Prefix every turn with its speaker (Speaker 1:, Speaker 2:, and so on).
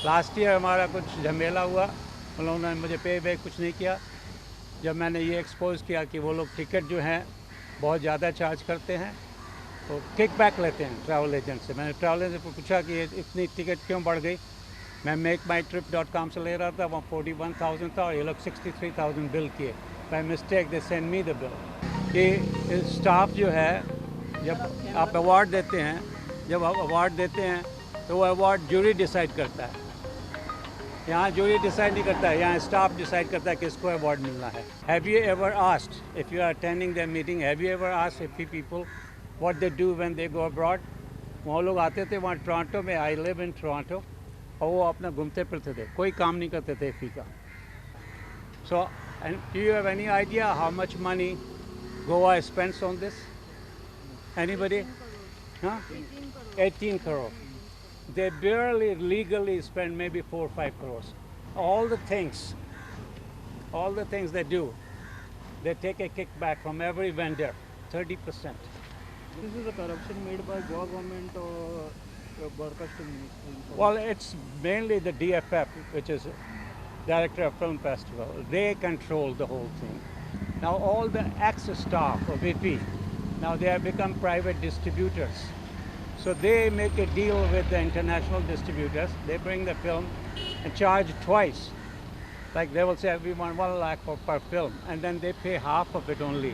Speaker 1: Last year हमारा कुछ झमेला हुआ, उन लोगों ने मुझे पे बैक कुछ नहीं किया। जब मैंने ये एक्सपोज किया कि वो लोग टिकट जो हैं बहुत ज़्यादा चार्ज करते हैं, तो किक बैक लेते हैं ट्रैवल एजेंट से। मैंने ट्रैवल एजेंट से पूछा कि इतनी टिकट क्यों बढ़ गई। मैं makeMyTrip.com से ले रहा था, वहाँ 41,000 था और ये लोग 63,000 बिल किए। By mistake they send me the bill. कि स्टाफ जो है, जब आप अवार्ड देते हैं, तो वो अवार्ड जूरी डिसाइड करता है। यहाँ जूरी डिसाइड नहीं करता है, यहाँ स्टाफ डिसाइड करता है किसको अवार्ड मिलना है। Have you ever asked, if you are attending the meeting, have you ever asked if people what they do when they go abroad? वो लोग आते थे वहाँ टोरंटो में, आई लिव इन टोरंटो, और वो अपना घूमते फिरते थे, कोई काम नहीं करते थे इफ़ी का। So and do you have any idea how much money Goa spends on this? Anybody? हाँ, 18 crore. They barely legally spend maybe 4 or 5 crores. All the things they do, they take a kickback from every vendor, 30%.
Speaker 2: This is a corruption made by Goa government or broadcasting ministry?
Speaker 1: Well, it's mainly the DFF, which is Director of Film Festival. They control the whole thing. Now all the ex-staff of IFFI, now they have become private distributors. So they make a deal with the international distributors. They bring the film and charge twice. Like they will say we want 1 lakh per film, and then they pay half of it only